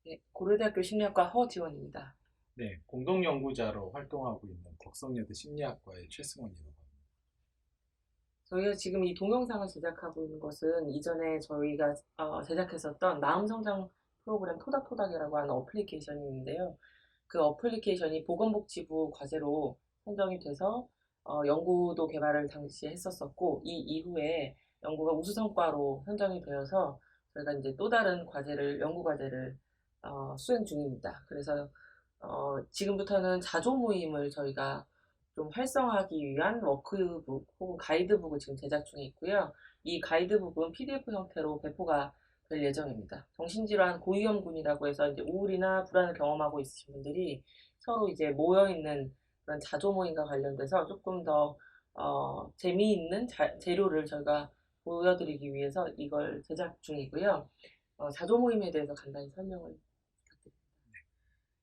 네, 고려대학교 심리학과 허지원입니다. 네, 공동연구자로 활동하고 있는 덕성여대 심리학과의 최승원이라고 합니다. 저희가 지금 이 동영상을 제작하고 있는 것은 이전에 저희가 제작했었던 마음성장 프로그램 토닥토닥이라고 하는 어플리케이션이 있는데요. 그 어플리케이션이 보건복지부 과제로 선정이 돼서 연구도 개발을 당시에 했었었고, 이 이후에 연구가 우수 성과로 선정이 되어서 저희가 이제 또 다른 과제를, 연구 과제를 수행 중입니다. 그래서 지금부터는 자조 모임을 저희가 좀 활성화하기 위한 워크북 혹은 가이드북을 지금 제작 중에 있고요. 이 가이드북은 PDF 형태로 배포가 될 예정입니다. 정신질환 고위험군이라고 해서 이제 우울이나 불안을 경험하고 있으신 분들이 서로 이제 모여 있는 그런 자조 모임과 관련돼서 조금 더 재미있는 재료를 저희가 보여드리기 위해서 이걸 제작 중이고요. 자조 모임에 대해서 간단히 설명을 부탁드립니다.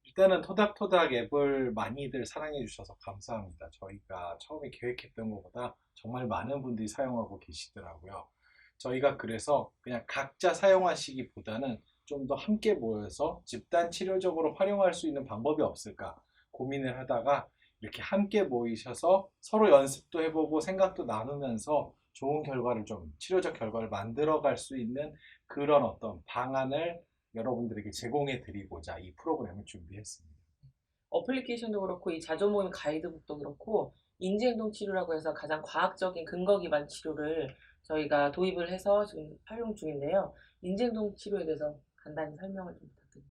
일단은 토닥토닥 앱을 많이들 사랑해 주셔서 감사합니다. 저희가 처음에 계획했던 것보다 정말 많은 분들이 사용하고 계시더라고요. 저희가 그래서 그냥 각자 사용하시기보다는 좀 더 함께 모여서 집단 치료적으로 활용할 수 있는 방법이 없을까 고민을 하다가 이렇게 함께 모이셔서 서로 연습도 해보고 생각도 나누면서 좋은 결과를 좀 치료적 결과를 만들어 갈 수 있는 그런 어떤 방안을 여러분들에게 제공해 드리고자 이 프로그램을 준비했습니다. 어플리케이션도 그렇고 이 자조 모임 가이드북도 그렇고 인지행동 치료라고 해서 가장 과학적인 근거 기반 치료를 저희가 도입을 해서 지금 활용 중인데요. 인지행동 치료에 대해서 간단히 설명을 좀 부탁드립니다.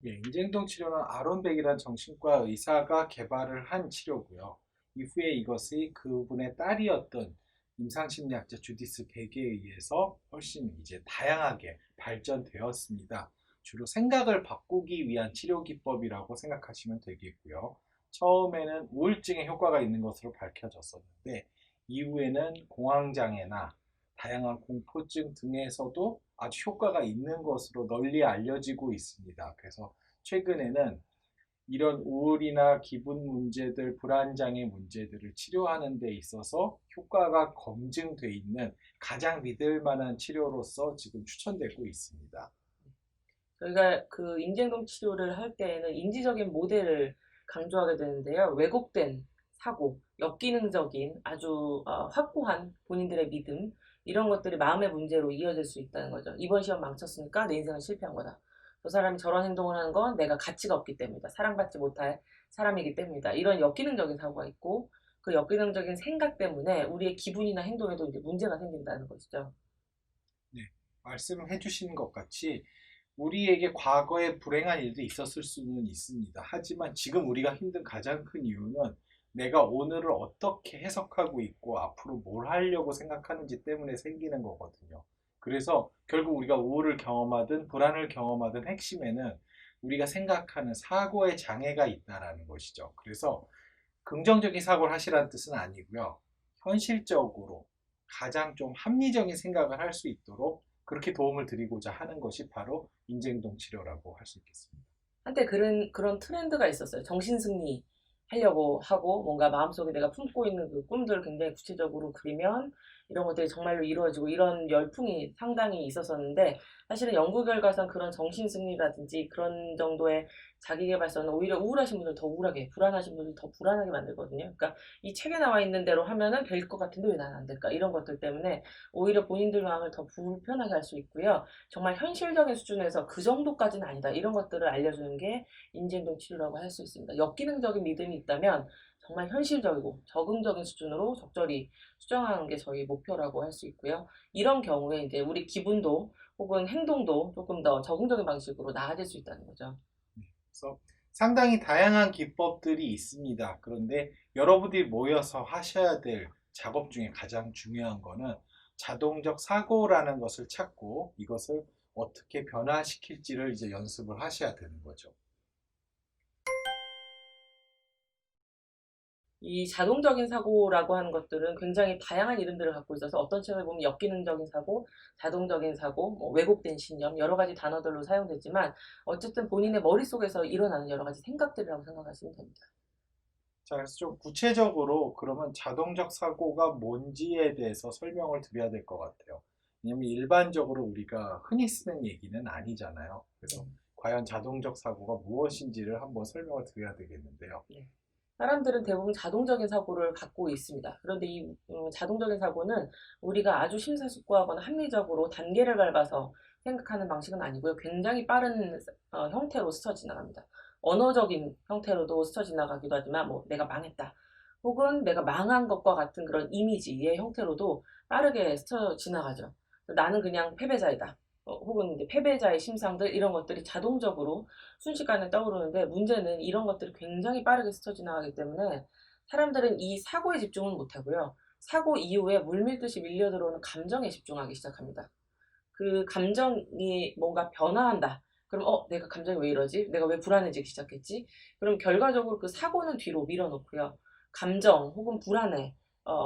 예, 인지행동 치료는 아론백이라는 정신과 의사가 개발을 한 치료고요. 이후에 이것이 그분의 딸이었던 임상심리학자 주디스 백에 의해서 훨씬 이제 다양하게 발전되었습니다. 주로 생각을 바꾸기 위한 치료 기법이라고 생각하시면 되겠고요. 처음에는 우울증에 효과가 있는 것으로 밝혀졌었는데 이후에는 공황장애나 다양한 공포증 등에서도 아주 효과가 있는 것으로 널리 알려지고 있습니다. 그래서 최근에는 이런 우울이나 기분 문제들, 불안장애 문제들을 치료하는 데 있어서 효과가 검증돼 있는 가장 믿을 만한 치료로서 지금 추천되고 있습니다. 저희가 그 인지행동 치료를 할 때에는 인지적인 모델을 강조하게 되는데요. 왜곡된 사고, 역기능적인 아주 확고한 본인들의 믿음 이런 것들이 마음의 문제로 이어질 수 있다는 거죠. 이번 시험 망쳤으니까 내 인생은 실패한 거다. 저 사람이 저런 행동을 하는 건 내가 가치가 없기 때문이다. 사랑받지 못할 사람이기 때문이다. 이런 역기능적인 사고가 있고 그 역기능적인 생각 때문에 우리의 기분이나 행동에도 이제 문제가 생긴다는 것이죠. 네, 말씀해 주신 것 같이 우리에게 과거에 불행한 일도 있었을 수는 있습니다. 하지만 지금 우리가 힘든 가장 큰 이유는 내가 오늘을 어떻게 해석하고 있고 앞으로 뭘 하려고 생각하는지 때문에 생기는 거거든요. 그래서 결국 우리가 우울을 경험하든 불안을 경험하든 핵심에는 우리가 생각하는 사고의 장애가 있다라는 것이죠. 그래서 긍정적인 사고를 하시라는 뜻은 아니고요. 현실적으로 가장 좀 합리적인 생각을 할 수 있도록 그렇게 도움을 드리고자 하는 것이 바로 인지행동 치료라고 할 수 있겠습니다. 한때 그런 트렌드가 있었어요. 정신승리 하려고 하고 뭔가 마음속에 내가 품고 있는 그 꿈들을 굉장히 구체적으로 그리면 이런 것들이 정말로 이루어지고 이런 열풍이 상당히 있었었는데 사실은 연구 결과상 그런 정신승리라든지 그런 정도의 자기계발서는 오히려 우울하신 분들 더 우울하게, 불안하신 분들 더 불안하게 만들거든요. 그러니까 이 책에 나와 있는 대로 하면은 될 것 같은데 왜 나는 안 될까? 이런 것들 때문에 오히려 본인들 마음을 더 불편하게 할 수 있고요. 정말 현실적인 수준에서 그 정도까지는 아니다. 이런 것들을 알려주는 게 인지행동 치료라고 할 수 있습니다. 역기능적인 믿음이 있다면 정말 현실적이고 적응적인 수준으로 적절히 수정하는 게 저희 목표라고 할 수 있고요. 이런 경우에 이제 우리 기분도 혹은 행동도 조금 더 적응적인 방식으로 나아질 수 있다는 거죠. 그래서 상당히 다양한 기법들이 있습니다. 그런데 여러분들이 모여서 하셔야 될 작업 중에 가장 중요한 거는 자동적 사고라는 것을 찾고 이것을 어떻게 변화시킬지를 이제 연습을 하셔야 되는 거죠. 이 자동적인 사고라고 하는 것들은 굉장히 다양한 이름들을 갖고 있어서 어떤 책을 보면 역기능적인 사고, 자동적인 사고, 뭐 왜곡된 신념 여러 가지 단어들로 사용되지만 어쨌든 본인의 머릿속에서 일어나는 여러 가지 생각들이라고 생각하시면 됩니다. 자, 그래서 좀 구체적으로 그러면 자동적 사고가 뭔지에 대해서 설명을 드려야 될 것 같아요. 왜냐면 일반적으로 우리가 흔히 쓰는 얘기는 아니잖아요. 그래서 네. 과연 자동적 사고가 무엇인지를 한번 설명을 드려야 되겠는데요. 네. 사람들은 대부분 자동적인 사고를 갖고 있습니다. 그런데 이 자동적인 사고는 우리가 아주 심사숙고하거나 합리적으로 단계를 밟아서 생각하는 방식은 아니고요. 굉장히 빠른 형태로 스쳐 지나갑니다. 언어적인 형태로도 스쳐 지나가기도 하지만 뭐 내가 망했다. 혹은 내가 망한 것과 같은 그런 이미지의 형태로도 빠르게 스쳐 지나가죠. 나는 그냥 패배자이다. 혹은 이제 패배자의 심상들 이런 것들이 자동적으로 순식간에 떠오르는데 문제는 이런 것들이 굉장히 빠르게 스쳐 지나가기 때문에 사람들은 이 사고에 집중은 못하고요. 사고 이후에 물밀듯이 밀려들어오는 감정에 집중하기 시작합니다. 그 감정이 뭔가 변화한다. 그럼 내가 감정이 왜 이러지? 내가 왜 불안해지기 시작했지? 그럼 결과적으로 그 사고는 뒤로 밀어놓고요. 감정 혹은 불안에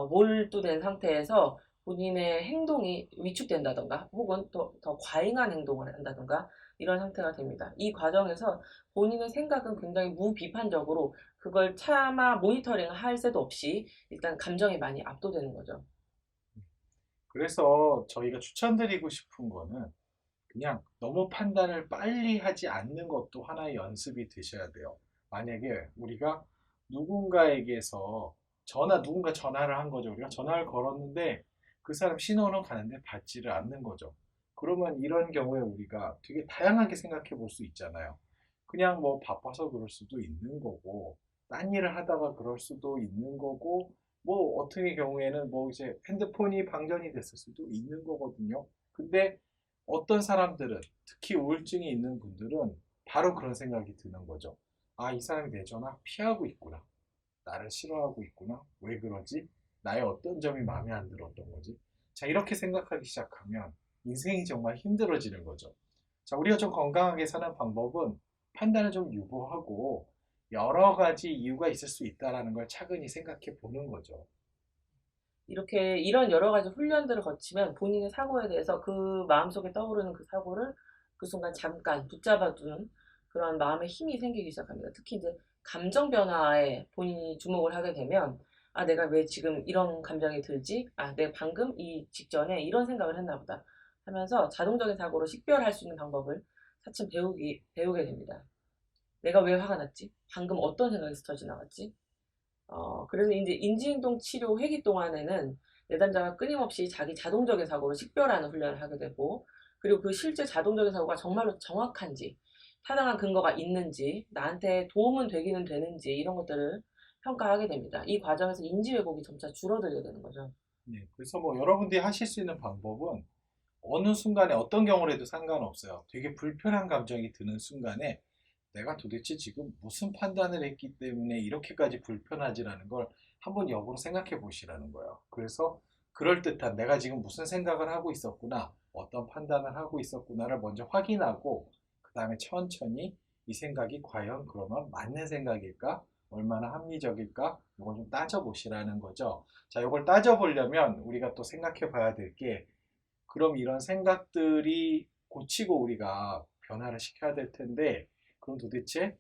몰두된 상태에서 본인의 행동이 위축된다던가 혹은 더 과잉한 행동을 한다던가 이런 상태가 됩니다. 이 과정에서 본인의 생각은 굉장히 무비판적으로 그걸 차마 모니터링 할 새도 없이 일단 감정이 많이 압도되는 거죠. 그래서 저희가 추천드리고 싶은 거는 그냥 너무 판단을 빨리 하지 않는 것도 하나의 연습이 되셔야 돼요. 만약에 우리가 누군가에게서 누군가 전화를 한 거죠. 우리가 전화를 걸었는데 그 사람 신호는 가는데 받지를 않는 거죠. 그러면 이런 경우에 우리가 되게 다양하게 생각해 볼 수 있잖아요. 그냥 뭐 바빠서 그럴 수도 있는 거고, 딴 일을 하다가 그럴 수도 있는 거고, 뭐 어떻게 경우에는 뭐 이제 핸드폰이 방전이 됐을 수도 있는 거거든요. 근데 어떤 사람들은 특히 우울증이 있는 분들은 바로 그런 생각이 드는 거죠. 아, 이 사람이 내 전화 피하고 있구나. 나를 싫어하고 있구나. 왜 그러지? 나의 어떤 점이 마음에 안 들었던 거지? 자, 이렇게 생각하기 시작하면 인생이 정말 힘들어지는 거죠. 자, 우리가 좀 건강하게 사는 방법은 판단을 좀 유보하고 여러 가지 이유가 있을 수 있다는 걸 차근히 생각해 보는 거죠. 이렇게 이런 여러 가지 훈련들을 거치면 본인의 사고에 대해서 그 마음속에 떠오르는 그 사고를 그 순간 잠깐 붙잡아두는 그런 마음의 힘이 생기기 시작합니다. 특히 이제 감정 변화에 본인이 주목을 하게 되면 아, 내가 왜 지금 이런 감정이 들지? 아, 내가 방금 이 직전에 이런 생각을 했나 보다 하면서 자동적인 사고로 식별할 수 있는 방법을 차츰 배우게 됩니다. 내가 왜 화가 났지? 방금 어떤 생각이 스쳐 지나갔지? 그래서 이제 인지행동 치료 회기 동안에는 내담자가 끊임없이 자기 자동적인 사고를 식별하는 훈련을 하게 되고, 그리고 그 실제 자동적인 사고가 정말로 정확한지, 타당한 근거가 있는지, 나한테 도움은 되기는 되는지, 이런 것들을 평가하게 됩니다. 이 과정에서 인지 왜곡이 점차 줄어들게 되는 거죠. 네, 그래서 뭐 여러분들이 하실 수 있는 방법은 어느 순간에 어떤 경우를 해도 상관없어요. 되게 불편한 감정이 드는 순간에 내가 도대체 지금 무슨 판단을 했기 때문에 이렇게까지 불편하지라는 걸 한번 역으로 생각해 보시라는 거예요. 그래서 그럴듯한 내가 지금 무슨 생각을 하고 있었구나, 어떤 판단을 하고 있었구나를 먼저 확인하고 그 다음에 천천히 이 생각이 과연 그러면 맞는 생각일까? 얼마나 합리적일까? 이걸 좀 따져보시라는 거죠. 자, 이걸 따져보려면 우리가 또 생각해 봐야 될 게 그럼 이런 생각들이 고치고 우리가 변화를 시켜야 될 텐데 그럼 도대체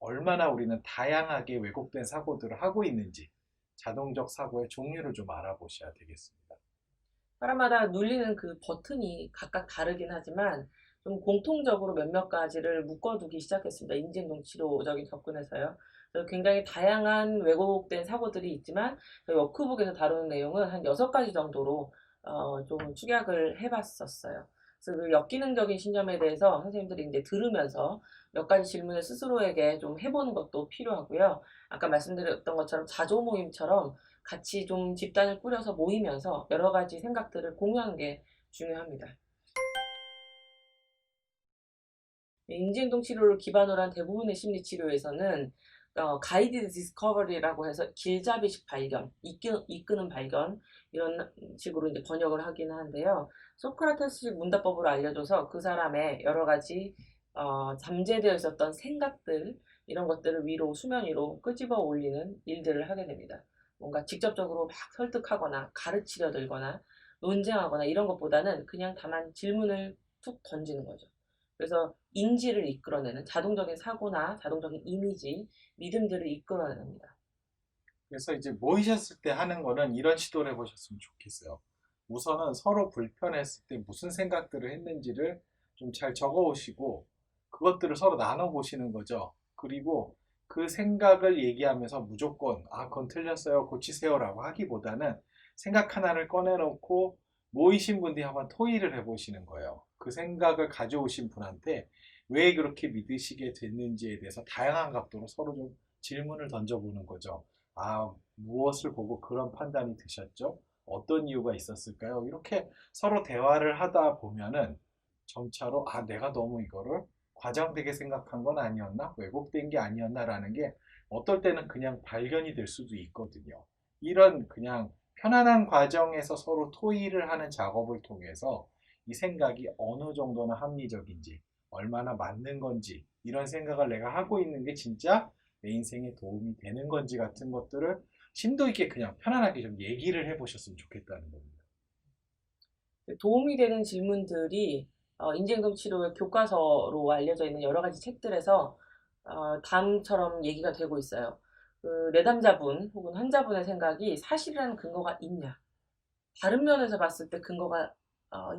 얼마나 우리는 다양하게 왜곡된 사고들을 하고 있는지 자동적 사고의 종류를 좀 알아보셔야 되겠습니다. 사람마다 눌리는 그 버튼이 각각 다르긴 하지만 좀 공통적으로 몇몇 가지를 묶어두기 시작했습니다. 인지행동 치료적인 접근에서요. 그래서 굉장히 다양한 왜곡된 사고들이 있지만 저희 워크북에서 다루는 내용은 한 6가지 정도로 좀 축약을 해봤었어요. 그래서 그 역기능적인 신념에 대해서 선생님들이 이제 들으면서 몇 가지 질문을 스스로에게 좀 해보는 것도 필요하고요. 아까 말씀드렸던 것처럼 자조 모임처럼 같이 좀 집단을 꾸려서 모이면서 여러 가지 생각들을 공유하는 게 중요합니다. 인지행동 치료를 기반으로 한 대부분의 심리 치료에서는 가이디드 디스커버리라고 해서 길잡이식 발견, 이끄는 발견 이런 식으로 이제 번역을 하긴 하는데요. 소크라테스식 문답법으로 알려줘서 그 사람의 여러 가지 잠재되어 있었던 생각들 이런 것들을 위로 수면 위로 끄집어 올리는 일들을 하게 됩니다. 뭔가 직접적으로 막 설득하거나 가르치려 들거나 논쟁하거나 이런 것보다는 그냥 다만 질문을 툭 던지는 거죠. 그래서 인지를 이끌어내는 자동적인 사고나 자동적인 이미지, 믿음들을 이끌어냅니다. 그래서 이제 모이셨을 때 하는 거는 이런 시도를 해보셨으면 좋겠어요. 우선은 서로 불편했을 때 무슨 생각들을 했는지를 좀 잘 적어 오시고 그것들을 서로 나눠 보시는 거죠. 그리고 그 생각을 얘기하면서 무조건 그건 틀렸어요, 고치세요라고 하기보다는 생각 하나를 꺼내놓고 모이신 분들이 한번 토의를 해보시는 거예요. 그 생각을 가져오신 분한테 왜 그렇게 믿으시게 됐는지에 대해서 다양한 각도로 서로 좀 질문을 던져보는 거죠. 무엇을 보고 그런 판단이 드셨죠? 어떤 이유가 있었을까요? 이렇게 서로 대화를 하다 보면은 점차로 내가 너무 이거를 과장되게 생각한 건 아니었나? 왜곡된 게 아니었나라는 게 어떨 때는 그냥 발견이 될 수도 있거든요. 이런 그냥 편안한 과정에서 서로 토의를 하는 작업을 통해서 이 생각이 어느 정도나 합리적인지, 얼마나 맞는 건지, 이런 생각을 내가 하고 있는 게 진짜 내 인생에 도움이 되는 건지 같은 것들을 심도 있게 그냥 편안하게 좀 얘기를 해보셨으면 좋겠다는 겁니다. 도움이 되는 질문들이 인지행동 치료의 교과서로 알려져 있는 여러 가지 책들에서 다음처럼 얘기가 되고 있어요. 그 내담자분 혹은 환자분의 생각이 사실이라는 근거가 있냐? 다른 면에서 봤을 때 근거가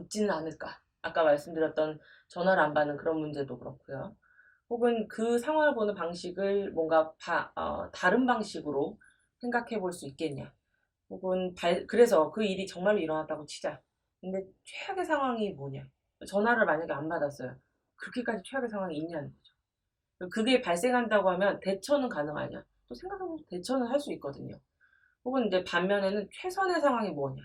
있지는 않을까? 아까 말씀드렸던 전화를 안 받는 그런 문제도 그렇고요. 혹은 그 상황을 보는 방식을 뭔가 다른 방식으로 생각해 볼 수 있겠냐? 혹은 그래서 그 일이 정말로 일어났다고 치자. 근데 최악의 상황이 뭐냐? 전화를 만약에 안 받았어요. 그렇게까지 최악의 상황이 있냐는 거죠. 그게 발생한다고 하면 대처는 가능하냐? 또 생각해보면 대처는 할 수 있거든요. 혹은 이제 반면에는 최선의 상황이 뭐냐?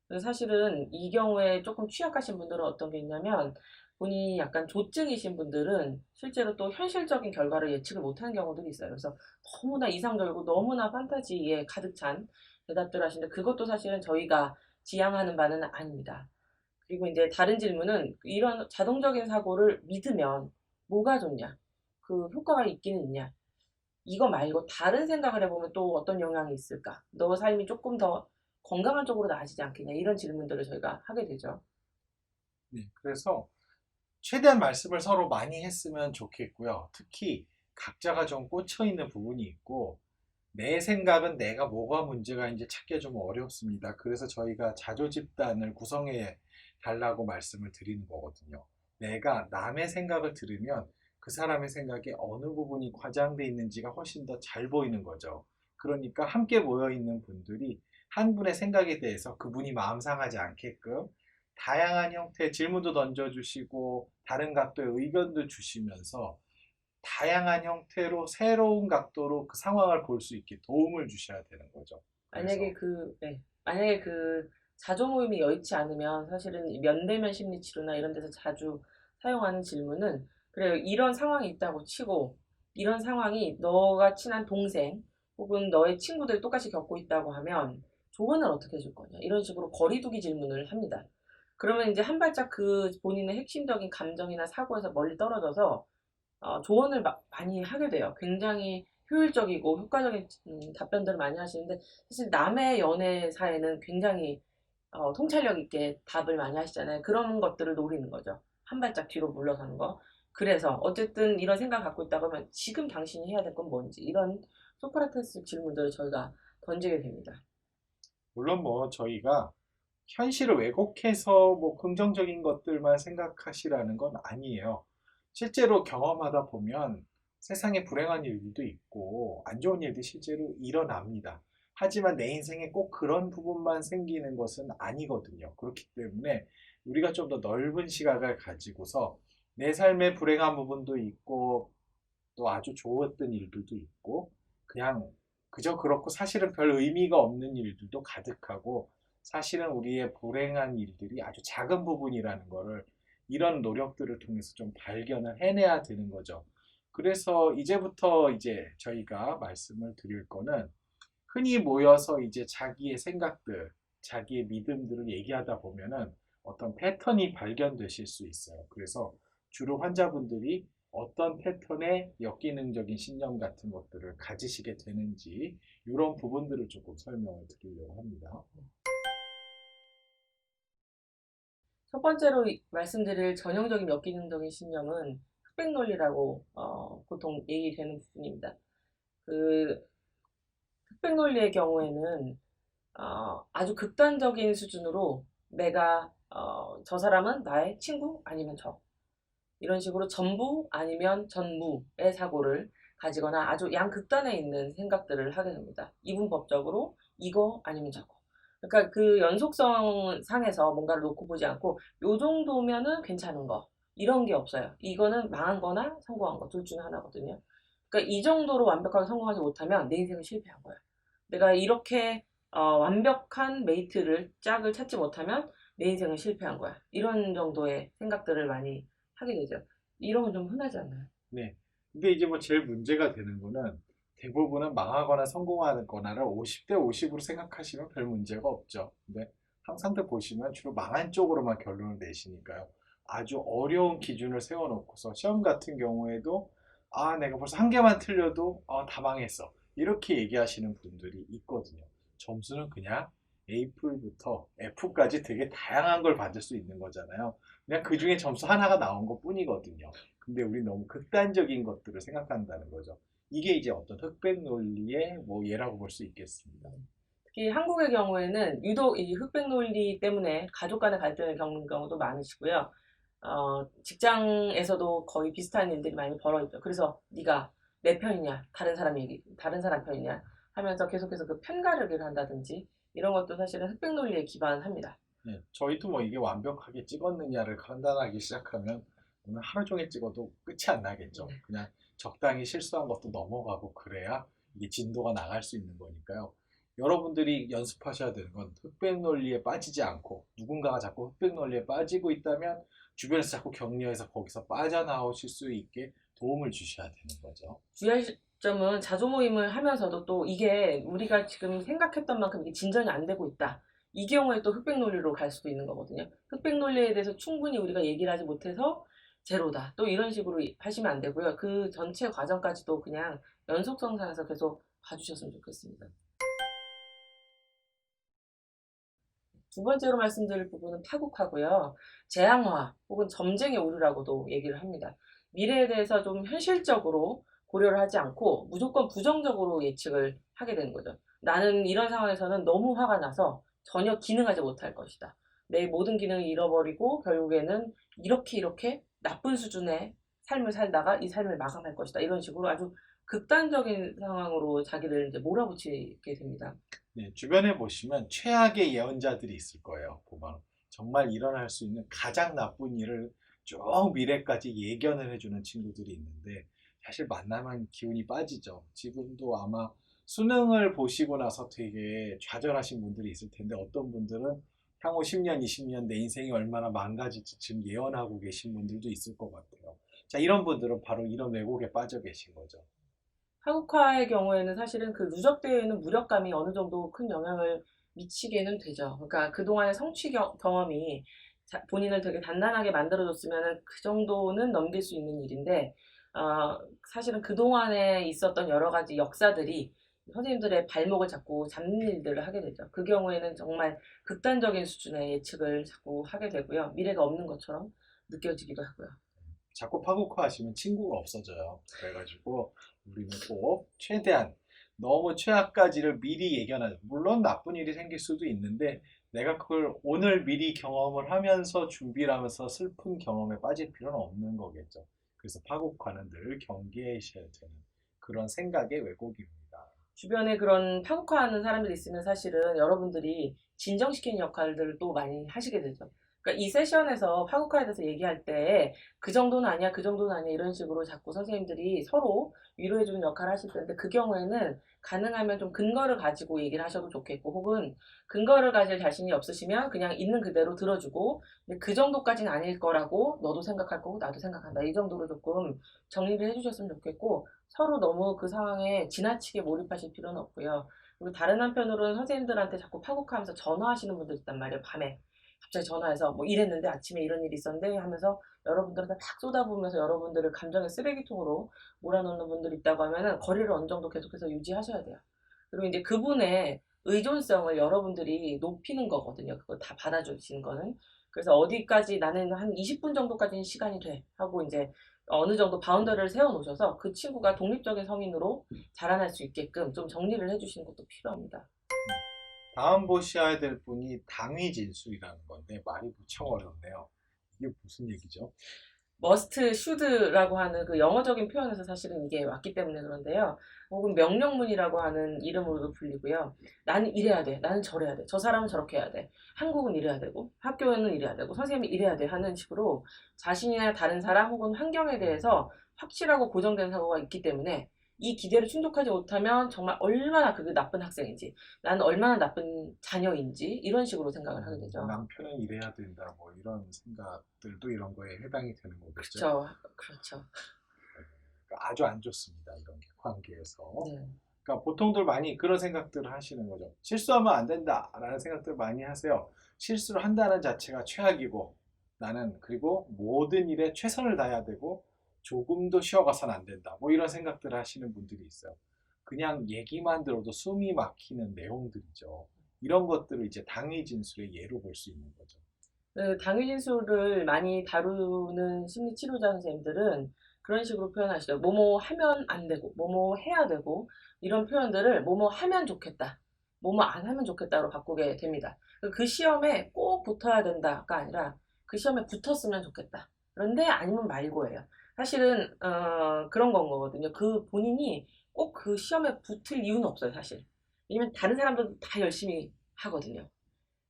그래서 사실은 이 경우에 조금 취약하신 분들은 어떤 게 있냐면 본인이 약간 조증이신 분들은 실제로 또 현실적인 결과를 예측을 못하는 경우들이 있어요. 그래서 너무나 이상적이고 너무나 판타지에 가득 찬 대답들 하시는데 그것도 사실은 저희가 지향하는 바는 아닙니다. 그리고 이제 다른 질문은 이런 자동적인 사고를 믿으면 뭐가 좋냐? 그 효과가 있기는 있냐? 이거 말고 다른 생각을 해보면 또 어떤 영향이 있을까? 너 삶이 조금 더 건강한 쪽으로 나아지지 않겠냐? 이런 질문들을 저희가 하게 되죠. 네, 그래서 최대한 말씀을 서로 많이 했으면 좋겠고요. 특히 각자가 좀 꽂혀 있는 부분이 있고 내 생각은 내가 뭐가 문제가 이제 찾기가 좀 어렵습니다. 그래서 저희가 자조 집단을 구성해 달라고 말씀을 드리는 거거든요. 내가 남의 생각을 들으면 그 사람의 생각에 어느 부분이 과장돼 있는지가 훨씬 더 잘 보이는 거죠. 그러니까 함께 모여 있는 분들이 한 분의 생각에 대해서 그분이 마음 상하지 않게끔 다양한 형태의 질문도 던져주시고 다른 각도의 의견도 주시면서 다양한 형태로 새로운 각도로 그 상황을 볼 수 있게 도움을 주셔야 되는 거죠. 만약에 그래서 만약에 그 자조 모임이 여의치 않으면 사실은 이 면대면 심리 치료나 이런 데서 자주 사용하는 질문은 그래요. 이런 상황이 있다고 치고 이런 상황이 너가 친한 동생 혹은 너의 친구들이 똑같이 겪고 있다고 하면 조언을 어떻게 해줄 거냐 이런 식으로 거리두기 질문을 합니다. 그러면 이제 한 발짝 그 본인의 핵심적인 감정이나 사고에서 멀리 떨어져서 조언을 많이 하게 돼요. 굉장히 효율적이고 효과적인 답변들을 많이 하시는데 사실 남의 연애사에는 굉장히 통찰력 있게 답을 많이 하시잖아요. 그런 것들을 노리는 거죠. 한 발짝 뒤로 물러서는 거. 그래서 어쨌든 이런 생각 갖고 있다고 하면 지금 당신이 해야 될 건 뭔지 이런 소크라테스 질문들을 저희가 던지게 됩니다. 물론 뭐 저희가 현실을 왜곡해서 뭐 긍정적인 것들만 생각하시라는 건 아니에요. 실제로 경험하다 보면 세상에 불행한 일들도 있고 안 좋은 일도 실제로 일어납니다. 하지만 내 인생에 꼭 그런 부분만 생기는 것은 아니거든요. 그렇기 때문에 우리가 좀 더 넓은 시각을 가지고서 내 삶에 불행한 부분도 있고 또 아주 좋았던 일들도 있고 그냥 그저 그렇고 사실은 별 의미가 없는 일들도 가득하고 사실은 우리의 불행한 일들이 아주 작은 부분이라는 거를 이런 노력들을 통해서 좀 발견을 해내야 되는 거죠. 그래서 이제부터 이제 저희가 말씀을 드릴 거는 흔히 모여서 이제 자기의 생각들, 자기의 믿음들을 얘기하다 보면은 어떤 패턴이 발견되실 수 있어요. 그래서 주로 환자분들이 어떤 패턴의 역기능적인 신념 같은 것들을 가지시게 되는지 이런 부분들을 조금 설명을 드리려고 합니다. 첫 번째로 말씀드릴 전형적인 역기능적인 신념은 흑백 논리라고 보통 얘기되는 부분입니다. 그 흑백 논리의 경우에는 아주 극단적인 수준으로 내가 저 사람은 나의 친구 아니면 적 이런 식으로 전부 아니면 전무의 사고를 가지거나 아주 양극단에 있는 생각들을 하게 됩니다. 이분법적으로 이거 아니면 저거. 그러니까 그 연속성 상에서 뭔가를 놓고 보지 않고 요 정도면은 괜찮은 거 이런 게 없어요. 이거는 망한 거나 성공한 거 둘 중에 하나거든요. 그러니까 이 정도로 완벽하게 성공하지 못하면 내 인생은 실패한 거야. 내가 이렇게 완벽한 메이트를 짝을 찾지 못하면 내 인생은 실패한 거야. 이런 정도의 생각들을 많이 하게 되죠. 이런 건 좀 흔하지 않나요? 네. 근데 이제 뭐 제일 문제가 되는 거는 대부분은 망하거나 성공하거나를 50대 50으로 생각하시면 별 문제가 없죠. 근데 항상들 보시면 주로 망한 쪽으로만 결론을 내시니까요. 아주 어려운 기준을 세워놓고서 시험 같은 경우에도 내가 벌써 한 개만 틀려도 다 망했어. 이렇게 얘기하시는 분들이 있거든요. 점수는 그냥 A풀부터 F까지 되게 다양한 걸 받을 수 있는 거잖아요. 그냥 그 중에 점수 하나가 나온 것 뿐이거든요. 근데 우리 너무 극단적인 것들을 생각한다는 거죠. 이게 이제 어떤 흑백 논리의 뭐 예라고 볼 수 있겠습니다. 특히 한국의 경우에는 유독 이 흑백 논리 때문에 가족 간의 갈등을 겪는 경우도 많으시고요. 직장에서도 거의 비슷한 일들이 많이 벌어지죠. 그래서 네가 내 편이냐, 다른 사람 편이냐 하면서 계속해서 그 편가르기를 한다든지 이런 것도 사실은 흑백 논리에 기반합니다. 네, 저희도 뭐 이게 완벽하게 찍었느냐를 판단하기 시작하면 오늘 하루 종일 찍어도 끝이 안 나겠죠. 네. 그냥 적당히 실수한 것도 넘어가고 그래야 이게 진도가 나갈 수 있는 거니까요. 여러분들이 연습하셔야 되는 건 흑백 논리에 빠지지 않고 누군가가 자꾸 흑백 논리에 빠지고 있다면 주변에서 자꾸 격려해서 거기서 빠져나오실 수 있게 도움을 주셔야 되는 거죠. 주의할 점은 자조 모임을 하면서도 또 이게 우리가 지금 생각했던 만큼 이게 진전이 안 되고 있다. 이 경우에 또 흑백 논리로 갈 수도 있는 거거든요. 흑백 논리에 대해서 충분히 우리가 얘기를 하지 못해서 제로다. 또 이런 식으로 하시면 안 되고요. 그 전체 과정까지도 그냥 연속성상에서 계속 봐주셨으면 좋겠습니다. 두 번째로 말씀드릴 부분은 파국하고요. 재앙화 혹은 점쟁이 오류라고도 얘기를 합니다. 미래에 대해서 좀 현실적으로 고려를 하지 않고 무조건 부정적으로 예측을 하게 되는 거죠. 나는 이런 상황에서는 너무 화가 나서 전혀 기능하지 못할 것이다. 내 모든 기능을 잃어버리고 결국에는 이렇게 나쁜 수준의 삶을 살다가 이 삶을 마감할 것이다. 이런 식으로 아주 극단적인 상황으로 자기를 이제 몰아붙이게 됩니다. 네, 주변에 보시면 최악의 예언자들이 있을 거예요. 보면 정말 일어날 수 있는 가장 나쁜 일을 쭉 미래까지 예견을 해주는 친구들이 있는데 사실 만나면 기운이 빠지죠. 지금도 아마 수능을 보시고 나서 되게 좌절하신 분들이 있을 텐데 어떤 분들은 향후 10년, 20년 내 인생이 얼마나 망가질지 지금 예언하고 계신 분들도 있을 것 같아요. 자, 이런 분들은 바로 이런 왜곡에 빠져 계신 거죠. 한국화의 경우에는 사실은 그 누적되어 있는 무력감이 어느 정도 큰 영향을 미치게는 되죠. 그러니까 그동안의 성취 경험이 본인을 되게 단단하게 만들어줬으면 그 정도는 넘길 수 있는 일인데, 사실은 그동안에 있었던 여러 가지 역사들이 선생님들의 발목을 잡고 잡는 일들을 하게 되죠. 그 경우에는 정말 극단적인 수준의 예측을 자꾸 하게 되고요. 미래가 없는 것처럼 느껴지기도 하고요. 자꾸 파국화하시면 친구가 없어져요. 그래가지고 우리는 꼭 최대한 너무 최악까지를 미리 예견하죠. 물론 나쁜 일이 생길 수도 있는데 내가 그걸 오늘 미리 경험을 하면서 준비를 하면서 슬픈 경험에 빠질 필요는 없는 거겠죠. 그래서 파국화는 늘 경계하셔야 되는 그런 생각의 왜곡입니다. 주변에 그런 파국화하는 사람들이 있으면 사실은 여러분들이 진정시키는 역할들을 또 많이 하시게 되죠. 그러니까 이 세션에서 파국화에 대해서 얘기할 때 그 정도는 아니야, 그 정도는 아니야 이런 식으로 자꾸 선생님들이 서로 위로해주는 역할을 하실 텐데 그 경우에는 가능하면 좀 근거를 가지고 얘기를 하셔도 좋겠고 혹은 근거를 가질 자신이 없으시면 그냥 있는 그대로 들어주고 근데 그 정도까지는 아닐 거라고 너도 생각할 거고 나도 생각한다 이 정도로 조금 정리를 해주셨으면 좋겠고 서로 너무 그 상황에 지나치게 몰입하실 필요는 없고요. 그리고 다른 한편으로는 선생님들한테 자꾸 파국하면서 전화하시는 분들 있단 말이에요. 밤에. 갑자기 전화해서 뭐 이랬는데 아침에 이런 일이 있었는데 하면서 여러분들한테 막 쏟아부으면서 여러분들을 감정의 쓰레기통으로 몰아넣는 분들이 있다고 하면은 거리를 어느 정도 계속해서 유지하셔야 돼요. 그리고 이제 그분의 의존성을 여러분들이 높이는 거거든요. 그거 다 받아주시는 거는. 그래서 어디까지 나는 한 20분 정도까지는 시간이 돼 하고 이제 어느 정도 바운더리를 세워놓으셔서 그 친구가 독립적인 성인으로 자라날 수 있게끔 좀 정리를 해주시는 것도 필요합니다. 다음 보셔야 될 분이 당위진술이라는 건데 말이 무척 어렵네요. 이게 무슨 얘기죠? must, should라고 하는 그 영어적인 표현에서 사실은 이게 왔기 때문에 그런데요. 혹은 명령문이라고 하는 이름으로도 불리고요. 나는 이래야 돼. 나는 저래야 돼. 저 사람은 저렇게 해야 돼. 한국은 이래야 되고, 학교는 이래야 되고, 선생님이 이래야 돼. 하는 식으로 자신이나 다른 사람 혹은 환경에 대해서 확실하고 고정된 사고가 있기 때문에 이 기대를 충족하지 못하면 정말 얼마나 그 나쁜 학생인지, 나는 얼마나 나쁜 자녀인지 이런 식으로 생각을 하게 되죠. 남편은 이래야 된다, 뭐 이런 생각들도 이런 거에 해당이 되는 거겠죠. 그렇죠. 그렇죠. 그러니까 아주 안 좋습니다. 이런 게 관계에서. 네. 그러니까 보통들 많이 그런 생각들을 하시는 거죠. 실수하면 안 된다라는 생각들을 많이 하세요. 실수를 한다는 자체가 최악이고 나는 그리고 모든 일에 최선을 다해야 되고 조금도 쉬어가선 안 된다. 뭐 이런 생각들을 하시는 분들이 있어요. 그냥 얘기만 들어도 숨이 막히는 내용들이죠. 이런 것들을 이제 당위 진술의 예로 볼 수 있는 거죠. 그 당위진술을 많이 다루는 심리치료자 선생님들은 그런 식으로 표현하시죠. 뭐뭐 하면 안 되고, 뭐뭐 해야 되고, 이런 표현들을 뭐뭐 하면 좋겠다, 뭐뭐 안 하면 좋겠다로 바꾸게 됩니다. 그 시험에 꼭 붙어야 된다가 아니라 그 시험에 붙었으면 좋겠다. 그런데 아니면 말고예요. 사실은 그런 건 거거든요. 그 본인이 꼭 그 시험에 붙을 이유는 없어요, 사실. 왜냐면 다른 사람들도 다 열심히 하거든요.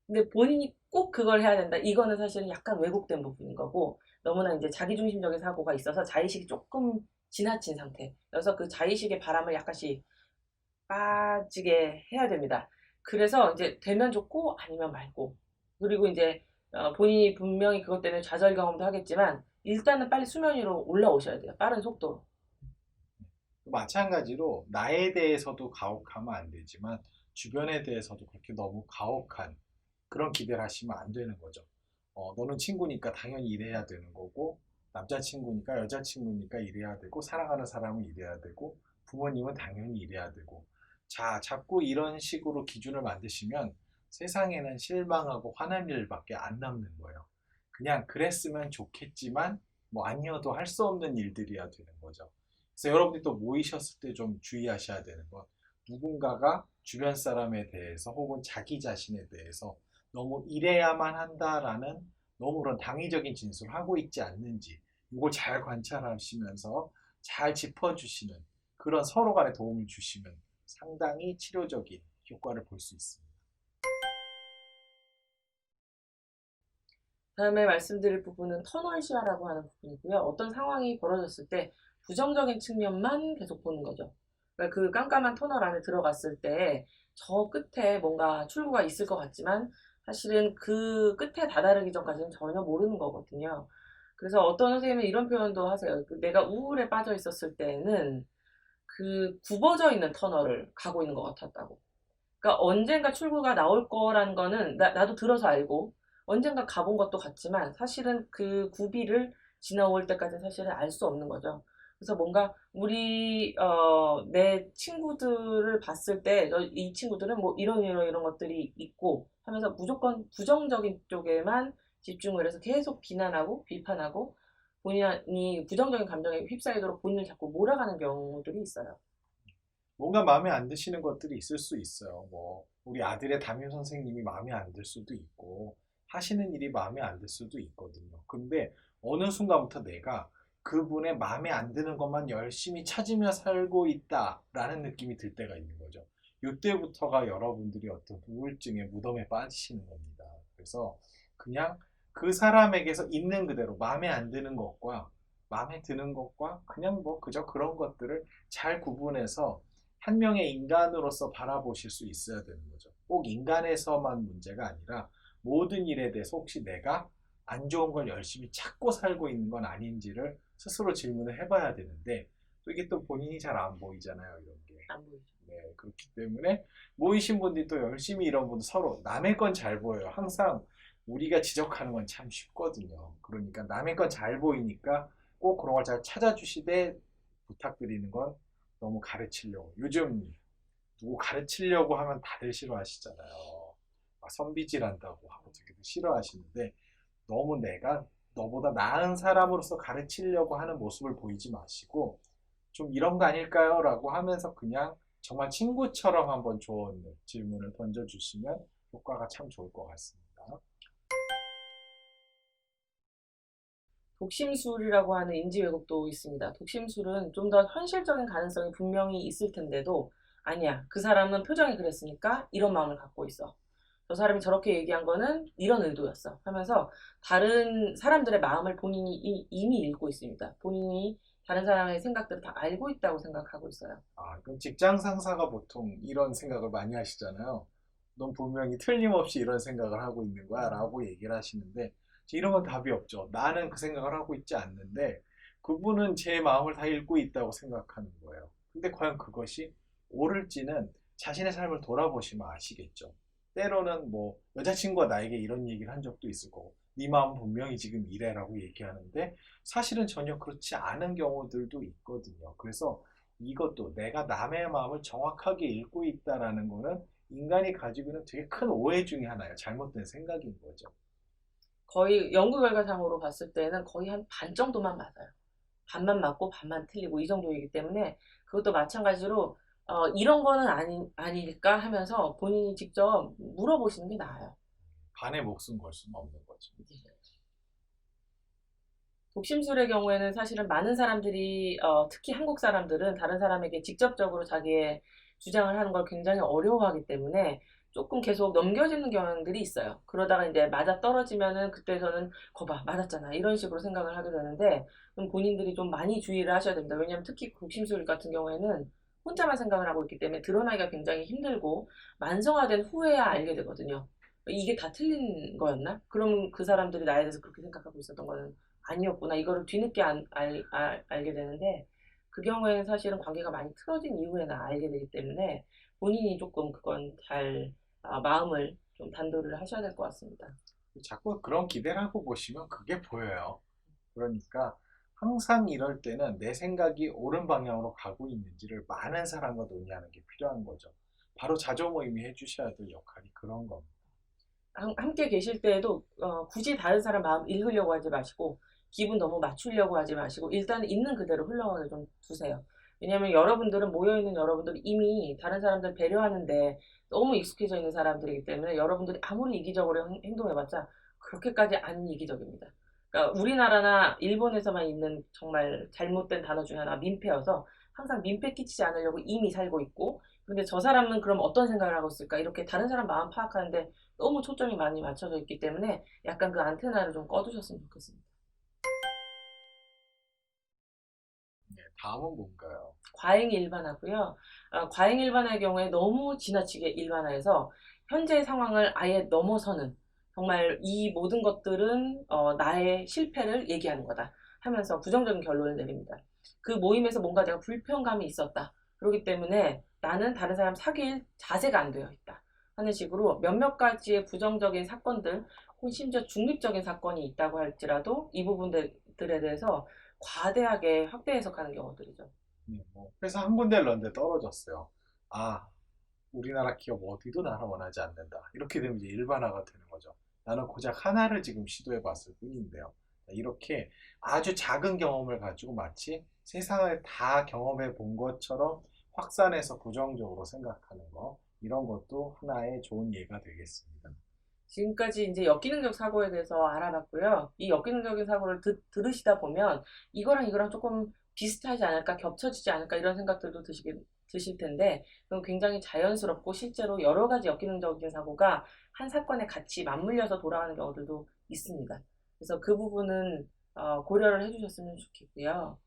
근데 본인이 꼭 그걸 해야 된다. 이거는 사실은 약간 왜곡된 부분인 거고, 너무나 이제 자기중심적인 사고가 있어서 자의식이 조금 지나친 상태. 그래서 그 자의식의 바람을 약간씩 빠지게 해야 됩니다. 그래서 이제 되면 좋고 아니면 말고. 그리고 이제 본인이 분명히 그것 때문에 좌절 경험도 하겠지만 일단은 빨리 수면 위로 올라오셔야 돼요. 빠른 속도로. 마찬가지로 나에 대해서도 가혹하면 안 되지만 주변에 대해서도 그렇게 너무 가혹한 그런 기대를 하시면 안 되는 거죠. 너는 친구니까 당연히 이래야 되는 거고, 남자친구니까 여자친구니까 이래야 되고, 사랑하는 사람은 이래야 되고, 부모님은 당연히 이래야 되고. 자, 자꾸 이런 식으로 기준을 만드시면 세상에는 실망하고 화날 일밖에 안 남는 거예요. 그냥 그랬으면 좋겠지만, 뭐 아니어도 할 수 없는 일들이야 되는 거죠. 그래서 여러분들이 또 모이셨을 때 좀 주의하셔야 되는 건 누군가가 주변 사람에 대해서 혹은 자기 자신에 대해서 너무 이래야만 한다라는 너무 그런 당위적인 진술을 하고 있지 않는지 이걸 잘 관찰하시면서 잘 짚어주시는 그런 서로 간에 도움을 주시면 상당히 치료적인 효과를 볼 수 있습니다. 다음에 말씀드릴 부분은 터널 시야라고 하는 부분이고요. 어떤 상황이 벌어졌을 때 부정적인 측면만 계속 보는 거죠. 그러니까 그 깜깜한 터널 안에 들어갔을 때 저 끝에 뭔가 출구가 있을 것 같지만 사실은 그 끝에 다다르기 전까지는 전혀 모르는 거거든요. 그래서 어떤 선생님은 이런 표현도 하세요. 내가 우울에 빠져 있었을 때는 그 굽어져 있는 터널을 가고 있는 것 같았다고. 그러니까 언젠가 출구가 나올 거라는 거는 나도 들어서 알고 언젠가 가본 것도 같지만 사실은 그 구비를 지나올 때까지 사실은 알 수 없는 거죠. 그래서 뭔가 내 친구들을 봤을 때 이 친구들은 뭐 이런 것들이 있고 하면서 무조건 부정적인 쪽에만 집중을 해서 계속 비난하고 비판하고 본인이 부정적인 감정에 휩싸이도록 본인을 자꾸 몰아가는 경우들이 있어요. 뭔가 마음에 안 드시는 것들이 있을 수 있어요. 뭐 우리 아들의 담임 선생님이 마음에 안 들 수도 있고 하시는 일이 마음에 안 들 수도 있거든요. 근데 어느 순간부터 내가 그분의 마음에 안 드는 것만 열심히 찾으며 살고 있다라는 느낌이 들 때가 있는 거죠. 이때부터가 여러분들이 어떤 우울증의 무덤에 빠지시는 겁니다. 그래서 그냥 그 사람에게서 있는 그대로 마음에 안 드는 것과 마음에 드는 것과 그냥 뭐 그저 그런 것들을 잘 구분해서 한 명의 인간으로서 바라보실 수 있어야 되는 거죠. 꼭 인간에서만 문제가 아니라 모든 일에 대해서 혹시 내가 안 좋은 걸 열심히 찾고 살고 있는 건 아닌지를 스스로 질문을 해봐야 되는데 또 이게 또 본인이 잘 안 보이잖아요, 이런 게. 안 보이죠. 네, 그렇기 때문에 모이신 분들이 또 열심히 이런 분들 서로 남의 건 잘 보여요. 항상 우리가 지적하는 건 참 쉽거든요. 그러니까 남의 건 잘 보이니까 꼭 그런 걸 잘 찾아주시되 부탁드리는 건 너무 가르치려고. 요즘 누구 가르치려고 하면 다들 싫어하시잖아요. 막 선비질한다고 하고 되게 싫어하시는데 너무 내가 너보다 나은 사람으로서 가르치려고 하는 모습을 보이지 마시고 좀 이런 거 아닐까요? 라고 하면서 그냥 정말 친구처럼 한번 조언을, 질문을 던져주시면 효과가 참 좋을 것 같습니다. 독심술이라고 하는 인지 왜곡도 있습니다. 독심술은 좀 더 현실적인 가능성이 분명히 있을 텐데도 아니야. 그 사람은 표정이 그랬으니까 이런 마음을 갖고 있어. 저 사람이 저렇게 얘기한 거는 이런 의도였어. 하면서 다른 사람들의 마음을 본인이 이미 읽고 있습니다. 본인이 다른 사람의 생각들을 다 알고 있다고 생각하고 있어요. 그럼 직장 상사가 보통 이런 생각을 많이 하시잖아요. 넌 분명히 틀림없이 이런 생각을 하고 있는 거야 라고 얘기를 하시는데 이런 건 답이 없죠. 나는 그 생각을 하고 있지 않는데 그분은 제 마음을 다 읽고 있다고 생각하는 거예요. 근데 과연 그것이 옳을지는 자신의 삶을 돌아보시면 아시겠죠. 때로는 뭐 여자친구가 나에게 이런 얘기를 한 적도 있을 거고 네 마음은 분명히 지금 이래라고 얘기하는데 사실은 전혀 그렇지 않은 경우들도 있거든요. 그래서 이것도 내가 남의 마음을 정확하게 읽고 있다라는 거는 인간이 가지고 있는 되게 큰 오해 중에 하나예요. 잘못된 생각인 거죠. 거의 연구 결과상으로 봤을 때는 거의 한 반 정도만 맞아요. 반만 맞고 반만 틀리고 이 정도이기 때문에 그것도 마찬가지로 이런 거는 아닐까 하면서 본인이 직접 물어보시는 게 나아요. 반의 목숨 걸 수는 없는 거죠. 독심술의 경우에는 사실은 많은 사람들이 특히 한국 사람들은 다른 사람에게 직접적으로 자기의 주장을 하는 걸 굉장히 어려워하기 때문에 조금 계속 넘겨지는 경향들이 있어요. 그러다가 이제 맞아 떨어지면은 그때서는 거봐 맞았잖아 이런 식으로 생각을 하게 되는데 좀 본인들이 좀 많이 주의를 하셔야 됩니다. 왜냐하면 특히 독심술 같은 경우에는 혼자만 생각을 하고 있기 때문에 드러나기가 굉장히 힘들고 만성화된 후에야 알게 되거든요. 이게 다 틀린 거였나? 그럼 그 사람들이 나에 대해서 그렇게 생각하고 있었던 거는 아니었구나. 이거를 뒤늦게 알게 되는데 그 경우에는 사실은 관계가 많이 틀어진 이후에나 알게 되기 때문에 본인이 조금 그건 잘 마음을 좀 단도리를 하셔야 될 것 같습니다. 자꾸 그런 기대를 하고 보시면 그게 보여요. 그러니까 항상 이럴 때는 내 생각이 옳은 방향으로 가고 있는지를 많은 사람과 논의하는 게 필요한 거죠. 바로 자조 모임이 해주셔야 될 역할이 그런 겁니다. 함께 계실 때에도 굳이 다른 사람 마음 읽으려고 하지 마시고 기분 너무 맞추려고 하지 마시고 일단 있는 그대로 흘러가게 좀 두세요. 왜냐하면 여러분들은 모여있는 여러분들이 이미 다른 사람들 배려하는데 너무 익숙해져 있는 사람들이기 때문에 여러분들이 아무리 이기적으로 행동해봤자 그렇게까지 안 이기적입니다. 그러니까 우리나라나 일본에서만 있는 정말 잘못된 단어 중에 하나 민폐여서 항상 민폐 끼치지 않으려고 이미 살고 있고 근데 저 사람은 그럼 어떤 생각을 하고 있을까 이렇게 다른 사람 마음 파악하는데 너무 초점이 많이 맞춰져 있기 때문에 약간 그 안테나를 좀 꺼두셨으면 좋겠습니다. 네, 다음은 뭔가요? 과잉 일반화고요. 과잉 일반화의 경우에 너무 지나치게 일반화해서 현재의 상황을 아예 넘어서는 정말 이 모든 것들은 나의 실패를 얘기하는 거다 하면서 부정적인 결론을 내립니다. 그 모임에서 뭔가 내가 불편감이 있었다. 그렇기 때문에 나는 다른 사람 사귈 자세가 안 되어 있다. 하는 식으로 몇몇 가지의 부정적인 사건들, 혹은 심지어 중립적인 사건이 있다고 할지라도 이 부분들에 대해서 과대하게 확대 해석하는 경우들이죠. 네, 뭐 회사 한 군데를 넣는데 떨어졌어요. 아, 우리나라 기업 어디도 나를 원하지 않는다. 이렇게 되면 이제 일반화가 되는 거죠. 나는 고작 하나를 지금 시도해 봤을 뿐인데요. 이렇게 아주 작은 경험을 가지고 마치 세상을 다 경험해 본 것처럼 확산해서 부정적으로 생각하는 거, 이런 것도 하나의 좋은 예가 되겠습니다. 지금까지 이제 역기능적 사고에 대해서 알아봤고요. 이 역기능적인 사고를 들으시다 보면 이거랑 조금 비슷하지 않을까, 겹쳐지지 않을까 이런 생각들도 드실 텐데 그럼 굉장히 자연스럽고 실제로 여러 가지 역기능적인 사고가 한 사건에 같이 맞물려서 돌아가는 경우들도 있습니다. 그래서 그 부분은 고려를 해주셨으면 좋겠고요.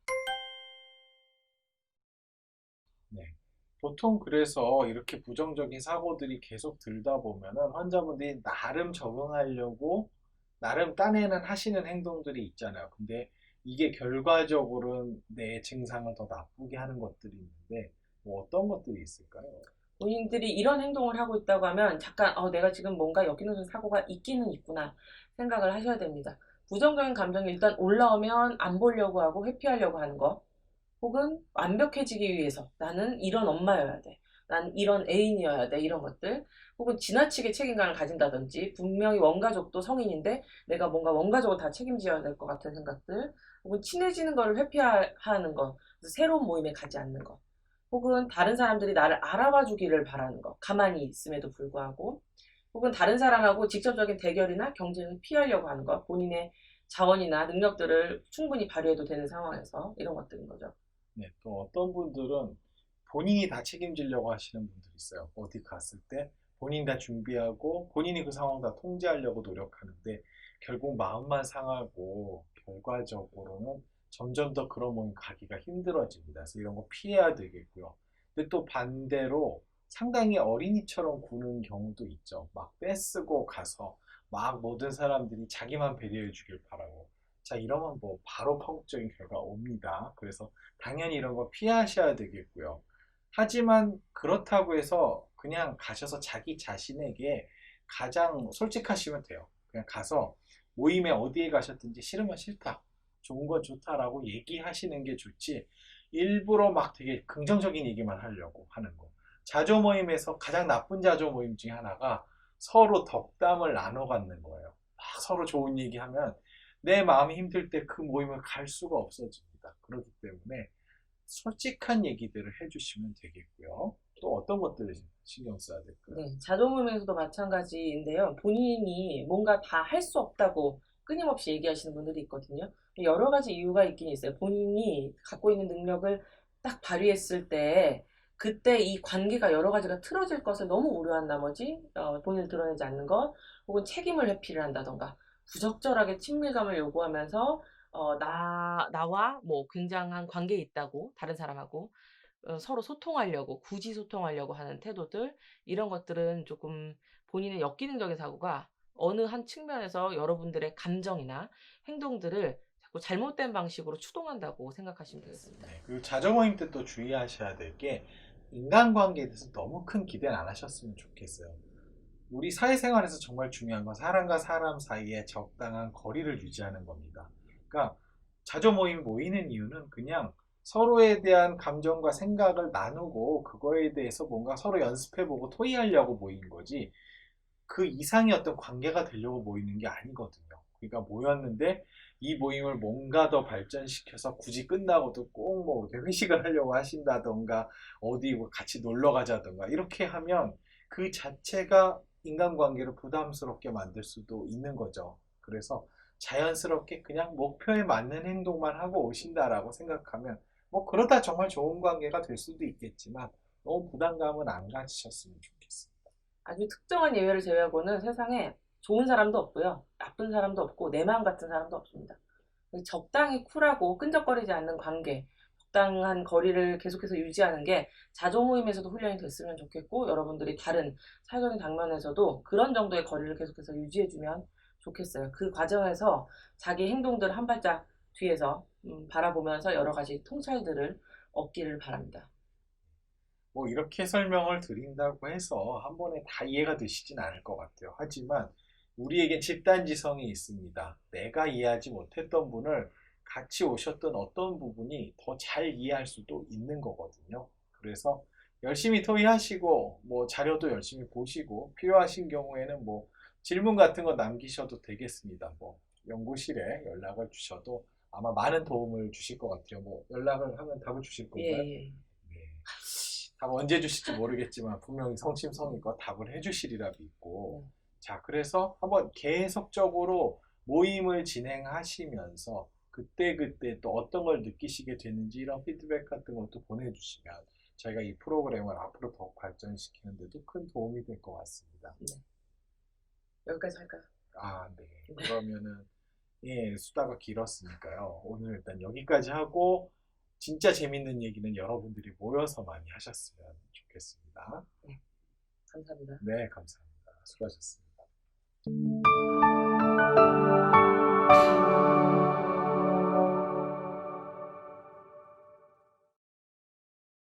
네. 보통 그래서 이렇게 부정적인 사고들이 계속 들다 보면은 환자분들이 나름 적응하려고 나름 딴에는 하시는 행동들이 있잖아요. 근데 이게 결과적으로는 내 증상을 더 나쁘게 하는 것들이 있는데 뭐 어떤 것들이 있을까요? 본인들이 이런 행동을 하고 있다고 하면 잠깐 내가 지금 뭔가 역기능성 사고가 있기는 있구나 생각을 하셔야 됩니다. 부정적인 감정이 일단 올라오면 안 보려고 하고 회피하려고 하는 거 혹은 완벽해지기 위해서 나는 이런 엄마여야 돼. 난 이런 애인이어야 돼. 이런 것들. 혹은 지나치게 책임감을 가진다든지 분명히 원가족도 성인인데 내가 뭔가 원가족을 다 책임져야 될 것 같은 생각들 혹은 친해지는 걸 회피하는 거 그래서 새로운 모임에 가지 않는 거 혹은 다른 사람들이 나를 알아봐 주기를 바라는 것, 가만히 있음에도 불구하고, 혹은 다른 사람하고 직접적인 대결이나 경쟁을 피하려고 하는 것, 본인의 자원이나 능력들을 충분히 발휘해도 되는 상황에서 이런 것들인 거죠. 네, 또 어떤 분들은 본인이 다 책임지려고 하시는 분들이 있어요. 어디 갔을 때 본인이 다 준비하고 본인이 그 상황 다 통제하려고 노력하는데 결국 마음만 상하고 결과적으로는 점점 더 그런 모임 가기가 힘들어집니다. 그래서 이런 거 피해야 되겠고요. 근데 또 반대로 상당히 어린이처럼 구는 경우도 있죠. 막 떼쓰고 가서 막 모든 사람들이 자기만 배려해 주길 바라고. 자, 이러면 뭐 바로 파국적인 결과가 옵니다. 그래서 당연히 이런 거 피하셔야 되겠고요. 하지만 그렇다고 해서 그냥 가셔서 자기 자신에게 가장 솔직하시면 돼요. 그냥 가서 모임에 어디에 가셨든지 싫으면 싫다, 좋은 건 좋다라고 얘기하시는 게 좋지, 일부러 막 되게 긍정적인 얘기만 하려고 하는 거. 자조 모임에서 가장 나쁜 자조 모임 중에 하나가 서로 덕담을 나눠 갖는 거예요. 막 서로 좋은 얘기하면 내 마음이 힘들 때 그 모임을 갈 수가 없어집니다. 그렇기 때문에 솔직한 얘기들을 해주시면 되겠고요. 또 어떤 것들을 신경 써야 될까요? 네, 자조모임에서도 마찬가지인데요. 본인이 뭔가 다 할 수 없다고 끊임없이 얘기하시는 분들이 있거든요. 여러 가지 이유가 있긴 있어요. 본인이 갖고 있는 능력을 딱 발휘했을 때, 그때 이 관계가 여러 가지가 틀어질 것을 너무 우려한 나머지, 본인을 드러내지 않는 것, 혹은 책임을 회피를 한다던가, 부적절하게 친밀감을 요구하면서, 나와 뭐 굉장한 관계에 있다고, 다른 사람하고, 서로 소통하려고 굳이 소통하려고 하는 태도들, 이런 것들은 조금 본인의 역기능적인 사고가 어느 한 측면에서 여러분들의 감정이나 행동들을 자꾸 잘못된 방식으로 추동한다고 생각하시면 되겠습니다. 네, 그리고 자조 모임 때 또 주의하셔야 될 게 인간관계에 대해서 너무 큰 기대는 안 하셨으면 좋겠어요. 우리 사회생활에서 정말 중요한 건 사람과 사람 사이에 적당한 거리를 유지하는 겁니다. 그러니까 자조 모임 모이는 이유는 그냥 서로에 대한 감정과 생각을 나누고 그거에 대해서 뭔가 서로 연습해보고 토의하려고 모인 거지, 그 이상의 어떤 관계가 되려고 모이는 게 아니거든요. 그러니까 모였는데 이 모임을 뭔가 더 발전시켜서 굳이 끝나고도 꼭 뭐 회식을 하려고 하신다던가 어디 뭐 같이 놀러 가자던가 이렇게 하면 그 자체가 인간관계를 부담스럽게 만들 수도 있는 거죠. 그래서 자연스럽게 그냥 목표에 맞는 행동만 하고 오신다라고 생각하면 뭐 그러다 정말 좋은 관계가 될 수도 있겠지만 너무 부담감은 안 가지셨으면 좋겠습니다. 아주 특정한 예외를 제외하고는 세상에 좋은 사람도 없고요, 나쁜 사람도 없고 내 마음 같은 사람도 없습니다. 적당히 쿨하고 끈적거리지 않는 관계, 적당한 거리를 계속해서 유지하는 게 자조 모임에서도 훈련이 됐으면 좋겠고, 여러분들이 다른 사회적인 장면에서도 그런 정도의 거리를 계속해서 유지해주면 좋겠어요. 그 과정에서 자기 행동들 한 발짝 뒤에서 바라보면서 여러 가지 통찰들을 얻기를 바랍니다. 뭐 이렇게 설명을 드린다고 해서 한 번에 다 이해가 되시진 않을 것 같아요. 하지만 우리에겐 집단지성이 있습니다. 내가 이해하지 못했던 분을 같이 오셨던 어떤 부분이 더 잘 이해할 수도 있는 거거든요. 그래서 열심히 토의하시고 뭐 자료도 열심히 보시고 필요하신 경우에는 뭐 질문 같은 거 남기셔도 되겠습니다. 뭐 연구실에 연락을 주셔도 아마 많은 도움을 주실 것 같아요. 뭐 연락을 하면 답을 주실 예, 건가요? 예. 네. 답 언제 주실지 모르겠지만 분명히 성심성의껏 답을 해주시리라 믿고, 네. 자, 그래서 한번 계속적으로 모임을 진행하시면서 그때그때 또 어떤 걸 느끼시게 되는지 이런 피드백 같은 것도 보내주시면 저희가 이 프로그램을 앞으로 더욱 발전시키는 데도 큰 도움이 될 것 같습니다. 네. 여기까지 할까요? 아, 네. 그러면은 예, 수다가 길었으니까요. 오늘 일단 여기까지 하고 진짜 재밌는 얘기는 여러분들이 모여서 많이 하셨으면 좋겠습니다. 네, 감사합니다. 네, 감사합니다. 수고하셨습니다.